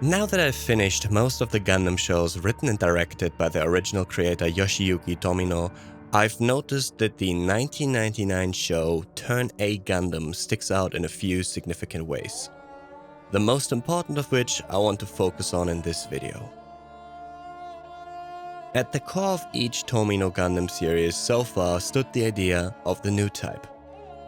Now that I've finished most of the Gundam shows written and directed by the original creator Yoshiyuki Tomino, I've noticed that the 1999 show Turn A Gundam sticks out in a few significant ways. The most important of which I want to focus on in this video. At the core of each Tomino Gundam series so far stood the idea of the Newtype.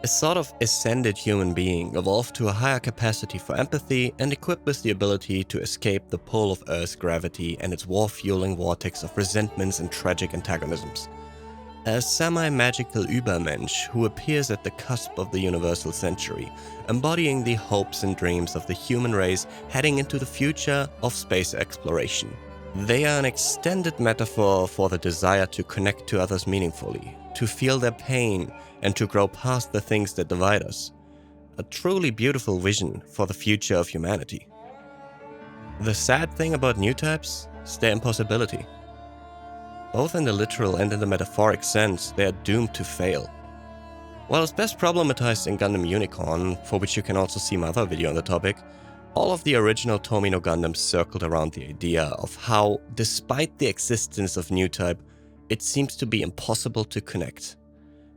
A sort of ascended human being evolved to a higher capacity for empathy and equipped with the ability to escape the pull of Earth's gravity and its war-fueling vortex of resentments and tragic antagonisms. A semi-magical Übermensch who appears at the cusp of the universal century, embodying the hopes and dreams of the human race heading into the future of space exploration. They are an extended metaphor for the desire to connect to others meaningfully, to feel their pain, and to grow past the things that divide us. A truly beautiful vision for the future of humanity. The sad thing about Newtypes is their impossibility. Both in the literal and in the metaphoric sense, they are doomed to fail. While it's best problematized in Gundam Unicorn, for which you can also see my other video on the topic, all of the original Tomino Gundams circled around the idea of how, despite the existence of Newtype, it seems to be impossible to connect,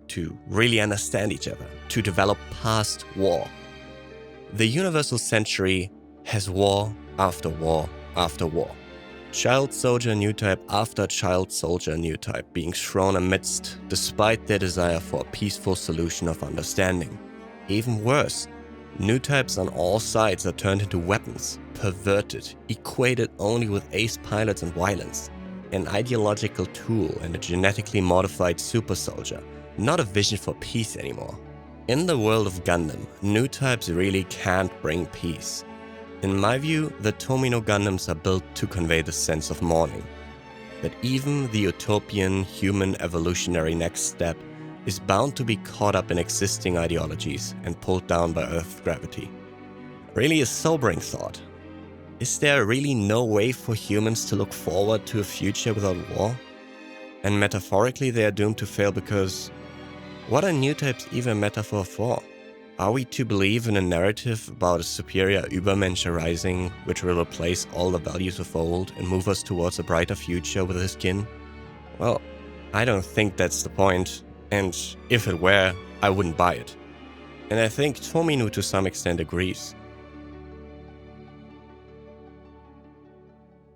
to really understand each other, to develop past war. The universal century has war after war after war. Child soldier Newtype after child soldier Newtype being thrown amidst, despite their desire for a peaceful solution of understanding. Even worse, Newtypes on all sides are turned into weapons, perverted, equated only with ace pilots and violence. An ideological tool and a genetically modified super soldier, not a vision for peace anymore. In the world of Gundam, Newtypes really can't bring peace. In my view, the Tomino Gundams are built to convey the sense of mourning. That even the utopian human evolutionary next step is bound to be caught up in existing ideologies and pulled down by Earth's gravity. Really a sobering thought. Is there really no way for humans to look forward to a future without war? And metaphorically they are doomed to fail because what are Newtypes even a metaphor for? Are we to believe in a narrative about a superior Übermensch arising which will replace all the values of old and move us towards a brighter future with his kin? Well, I don't think that's the point, and if it were, I wouldn't buy it. And I think Tomino to some extent agrees.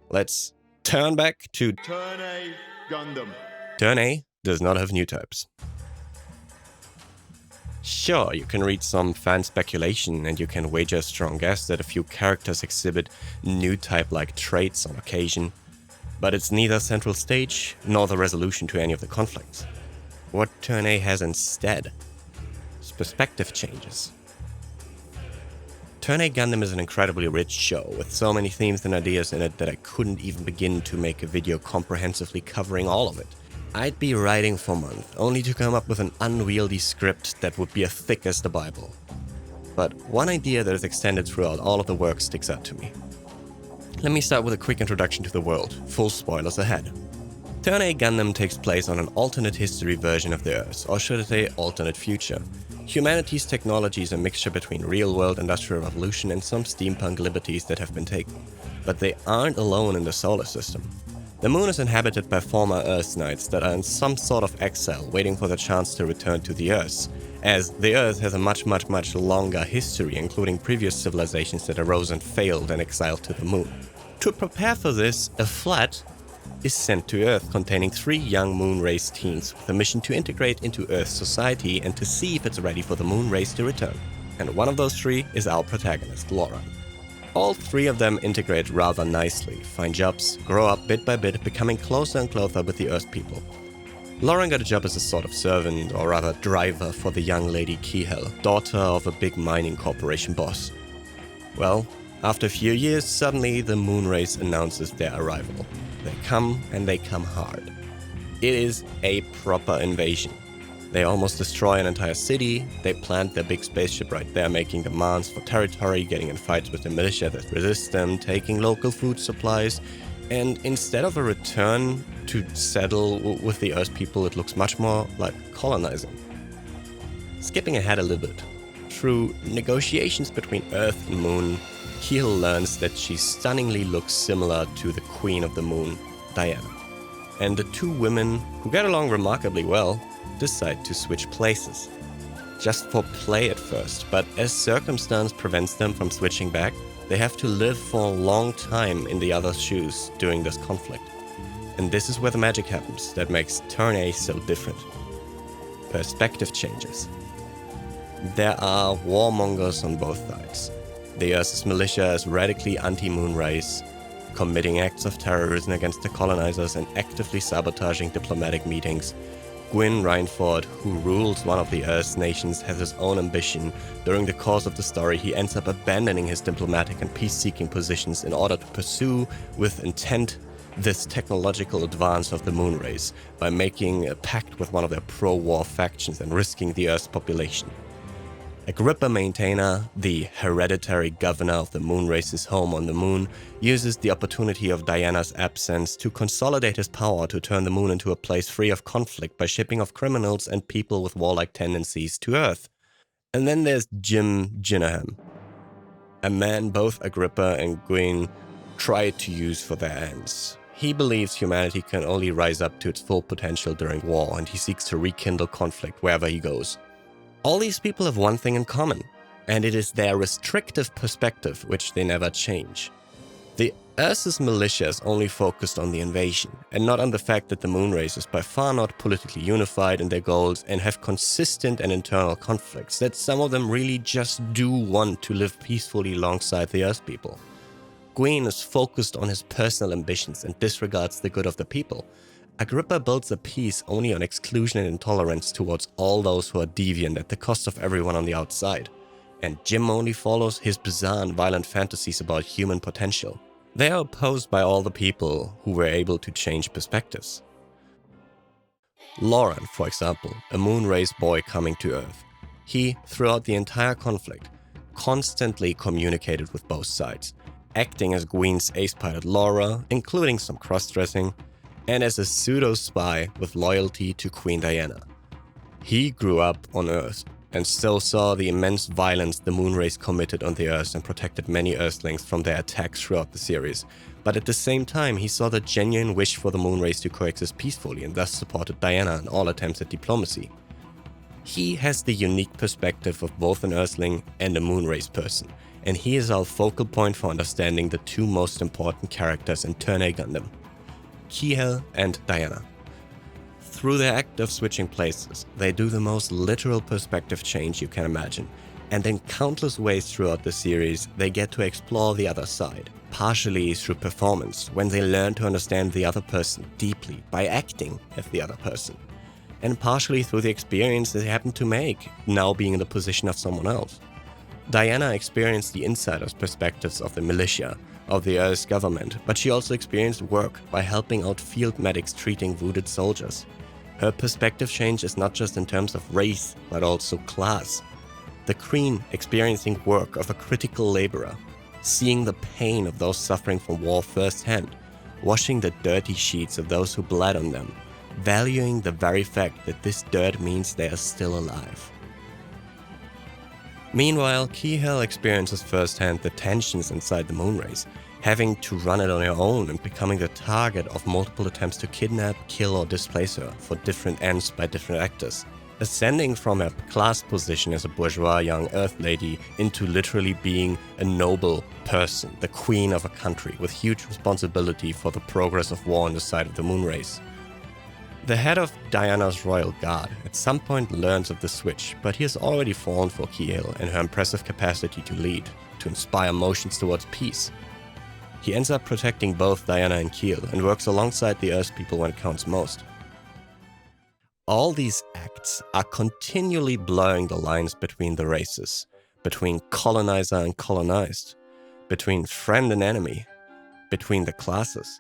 Let's turn back to Turn A Gundam. Turn A does not have Newtypes. Sure, you can read some fan speculation and you can wager a strong guess that a few characters exhibit Newtype-like traits on occasion, but it's neither central stage nor the resolution to any of the conflicts. What Turn A has instead is perspective changes. Turn A Gundam is an incredibly rich show with so many themes and ideas in it that I couldn't even begin to make a video comprehensively covering all of it. I'd be writing for months, only to come up with an unwieldy script that would be as thick as the Bible. But one idea that is extended throughout all of the work sticks out to me. Let me start with a quick introduction to the world, full spoilers ahead. Turn A Gundam takes place on an alternate history version of the Earth, or should I say alternate future. Humanity's technology is a mixture between real-world industrial revolution and some steampunk liberties that have been taken. But they aren't alone in the solar system. The moon is inhabited by former Earth Knights that are in some sort of exile, waiting for the chance to return to the Earth, as the Earth has a much longer history, including previous civilizations that arose and failed and exiled to the moon. To prepare for this, a flat is sent to Earth containing 3 young moon race teens with a mission to integrate into Earth's society and to see if it's ready for the moon race to return. And one of those 3 is our protagonist, Laura. All 3 of them integrate rather nicely, find jobs, grow up bit by bit, becoming closer and closer with the Earth people. Lauren got a job as a sort of servant, or rather driver, for the young lady Kihel, daughter of a big mining corporation boss. Well, after a few years, suddenly the moon race announces their arrival. They come, and they come hard. It is a proper invasion. They almost destroy an entire city, they plant their big spaceship right there, making demands for territory, getting in fights with the militia that resist them, taking local food supplies, and instead of a return to settle with the Earth people, it looks much more like colonizing. Skipping ahead a little bit, through negotiations between Earth and Moon, Keel learns that she stunningly looks similar to the Queen of the Moon, Diana. And the two women, who get along remarkably well, decide to switch places. Just for play at first, but as circumstance prevents them from switching back, they have to live for a long time in the other's shoes during this conflict. And this is where the magic happens that makes Turn A so different. Perspective changes. There are warmongers on both sides. The Earth's militia is radically anti-moon race, committing acts of terrorism against the colonizers and actively sabotaging diplomatic meetings. Gwyn Reinford, who rules one of the Earth's nations, has his own ambition. During the course of the story, he ends up abandoning his diplomatic and peace-seeking positions in order to pursue, with intent, this technological advance of the moon race by making a pact with one of their pro-war factions and risking the Earth's population. Agrippa Maintainer, the hereditary governor of the moon race's home on the moon, uses the opportunity of Diana's absence to consolidate his power to turn the moon into a place free of conflict by shipping off criminals and people with warlike tendencies to Earth. And then there's Jim Ginaham, a man both Agrippa and Gwyn try to use for their ends. He believes humanity can only rise up to its full potential during war, and he seeks to rekindle conflict wherever he goes. All these people have one thing in common, and it is their restrictive perspective which they never change. The Earth's militia is only focused on the invasion, and not on the fact that the moon race is by far not politically unified in their goals and have consistent and internal conflicts, that some of them really just do want to live peacefully alongside the Earth people. Gwyn is focused on his personal ambitions and disregards the good of the people. Agrippa builds a peace only on exclusion and intolerance towards all those who are deviant at the cost of everyone on the outside. And Jim only follows his bizarre and violent fantasies about human potential. They are opposed by all the people who were able to change perspectives. Lauren, for example, a moon race boy coming to Earth. He, throughout the entire conflict, constantly communicated with both sides, acting as Gwyn's ace pilot Laura, including some cross-dressing, and as a pseudo-spy with loyalty to Queen Diana. He grew up on Earth, and so saw the immense violence the moon race committed on the Earth and protected many Earthlings from their attacks throughout the series. But at the same time, he saw the genuine wish for the moon race to coexist peacefully and thus supported Diana in all attempts at diplomacy. He has the unique perspective of both an Earthling and a moon race person, and he is our focal point for understanding the two most important characters in Turn A Gundam, Kihel and Diana. Through their act of switching places, they do the most literal perspective change you can imagine, and in countless ways throughout the series, they get to explore the other side, partially through performance, when they learn to understand the other person deeply by acting as the other person, and partially through the experience they happen to make, now being in the position of someone else. Diana experienced the insider's perspectives of the militia, of the Earth's government, but she also experienced work by helping out field medics treating wounded soldiers. Her perspective change is not just in terms of race, but also class. The Queen experiencing work of a critical laborer, seeing the pain of those suffering from war firsthand, washing the dirty sheets of those who bled on them, valuing the very fact that this dirt means they are still alive. Meanwhile, Kihel experiences firsthand the tensions inside the moon race, having to run it on her own and becoming the target of multiple attempts to kidnap, kill or displace her for different ends by different actors, ascending from her class position as a bourgeois young Earth lady into literally being a noble person, the queen of a country with huge responsibility for the progress of war on the side of the moon race. The head of Diana's royal guard at some point learns of the switch, but he has already fallen for Kihel and her impressive capacity to lead, to inspire motions towards peace. He ends up protecting both Diana and Kihel and works alongside the Earth people when it counts most. All these acts are continually blurring the lines between the races, between colonizer and colonized, between friend and enemy, between the classes,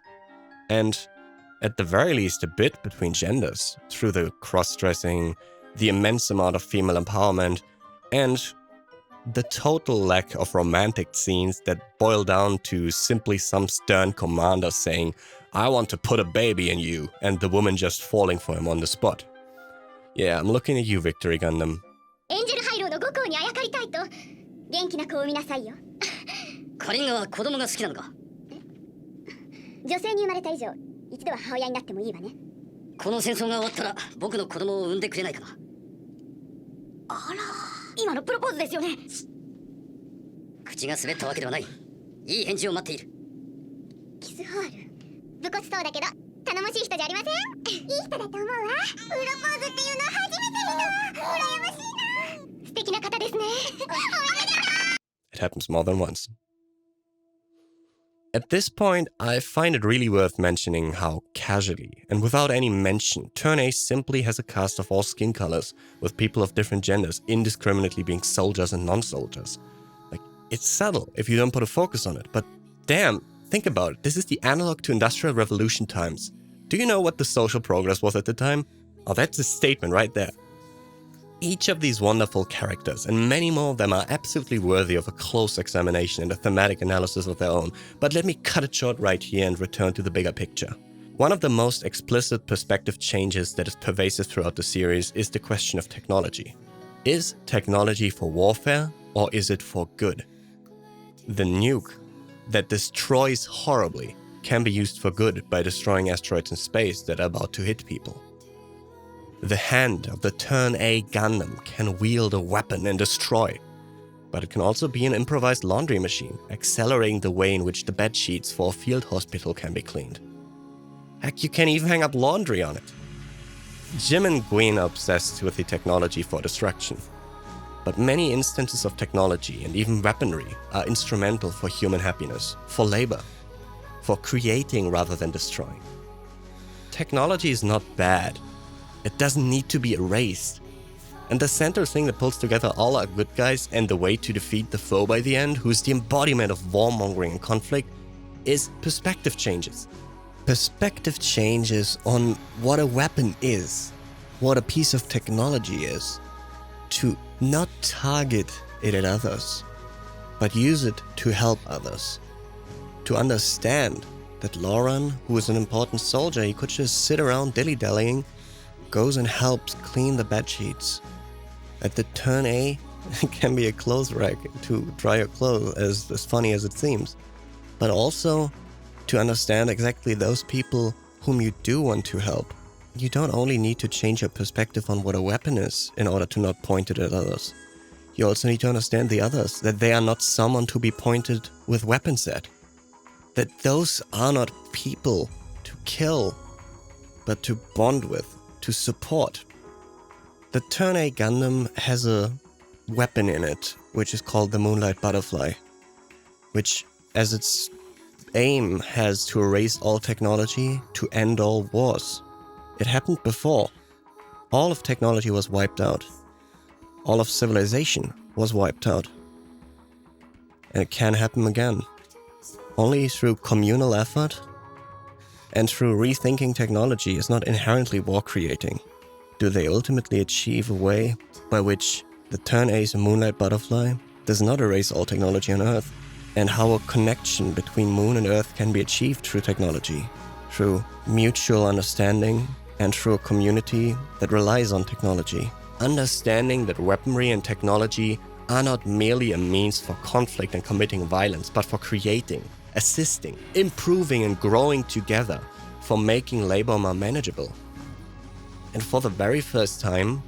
and at the very least a bit between genders, through the cross-dressing, the immense amount of female empowerment, and the total lack of romantic scenes that boil down to simply some stern commander saying, "I want to put a baby in you," and the woman just falling for him on the spot. Yeah, I'm looking at you, Victory Gundam. エンジェルハイローの5校にあやかりたいと元気な子を産みなさいよ。カリンガは子供が好きなのか。女性に生まれた以上、一度は母親になってもいいわね。この戦争が終わったら僕の子供を産んでくれないかな。あら、今のプロポーズですよね。口が滑ったわけではない。いい返事を待っている。キスハール、武骨そうだけど頼もしい人じゃありません。いい人だと思うわ。プロポーズっていうのは初めて見たわ。羨ましいな。素敵な方ですね。おめでとう。 It happens more than once. At this point, I find it really worth mentioning how casually, and without any mention, Turn A simply has a cast of all skin colors, with people of different genders indiscriminately being soldiers and non-soldiers. Like, it's subtle if you don't put a focus on it, but damn, think about it, this is the analog to Industrial Revolution times. Do you know what the social progress was at the time? Oh, that's a statement right there. Each of these wonderful characters, and many more of them, are absolutely worthy of a close examination and a thematic analysis of their own, but let me cut it short right here and return to the bigger picture. One of the most explicit perspective changes that is pervasive throughout the series is the question of technology. Is technology for warfare, or is it for good? The nuke that destroys horribly can be used for good by destroying asteroids in space that are about to hit people. The hand of the Turn A Gundam can wield a weapon and destroy, but it can also be an improvised laundry machine, accelerating the way in which the bed sheets for a field hospital can be cleaned. Heck, you can even hang up laundry on it. Jim and Gwen are obsessed with the technology for destruction, but many instances of technology and even weaponry are instrumental for human happiness, for labor, for creating rather than destroying. Technology is not bad. It doesn't need to be erased. And the central thing that pulls together all our good guys and the way to defeat the foe by the end, who's the embodiment of warmongering and conflict, is perspective changes. Perspective changes on what a weapon is, what a piece of technology is, to not target it at others, but use it to help others. To understand that Lauren, who is an important soldier, he could just sit around dilly-dallying, goes and helps clean the bed sheets. At the Turn A can be a clothes rack to dry your clothes, as funny as it seems. But also to understand exactly those people whom you do want to help. You don't only need to change your perspective on what a weapon is in order to not point it at others. You also need to understand the others, that they are not someone to be pointed with weapons at. That those are not people to kill, but to bond with, to support. The Turn A Gundam has a weapon in it, which is called the Moonlight Butterfly, which, as its aim, has to erase all technology, to end all wars. It happened before. All of technology was wiped out. All of civilization was wiped out. And it can happen again. Only through communal effort and through rethinking technology is not inherently war-creating do they ultimately achieve a way by which the Turn A's Moonlight Butterfly does not erase all technology on Earth, and how a connection between Moon and Earth can be achieved through technology, through mutual understanding and through a community that relies on technology. Understanding that weaponry and technology are not merely a means for conflict and committing violence, but for creating, assisting, improving and growing together, for making labor more manageable. And for the very first time,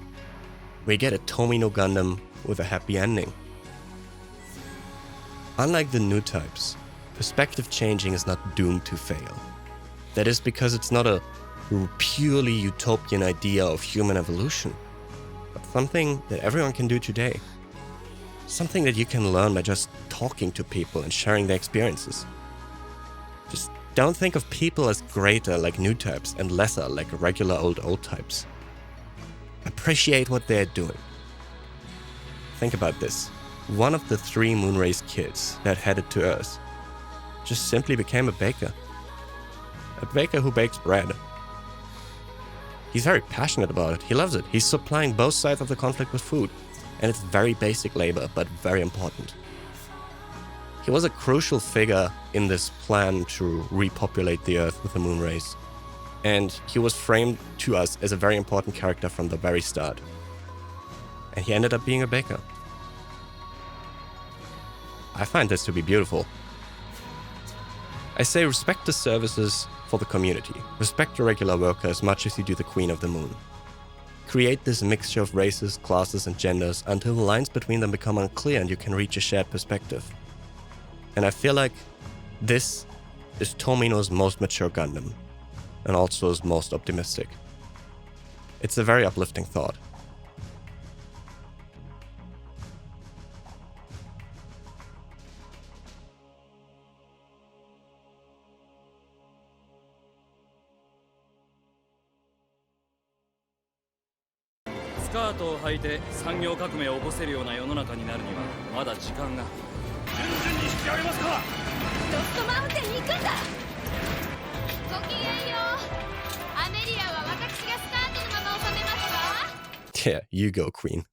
we get a Tomino Gundam with a happy ending. Unlike the Newtypes, perspective changing is not doomed to fail. That is because it's not a purely utopian idea of human evolution, but something that everyone can do today. Something that you can learn by just talking to people and sharing their experiences. Just don't think of people as greater like Newtypes and lesser like regular old types. Appreciate what they're doing. Think about this. One of the 3 Moonrace kids that headed to Earth just simply became a baker. A baker who bakes bread. He's very passionate about it. He loves it. He's supplying both sides of the conflict with food. And it's very basic labor, but very important. He was a crucial figure in this plan to repopulate the Earth with the Moonrace. And he was framed to us as a very important character from the very start. And he ended up being a baker. I find this to be beautiful. I say respect the services for the community. Respect the regular worker as much as you do the Queen of the Moon. Create this mixture of races, classes, and genders until the lines between them become unclear and you can reach a shared perspective. And I feel like this is Tomino's most mature Gundam, and also his most optimistic. It's a very uplifting thought. Yeah, you go, Queen.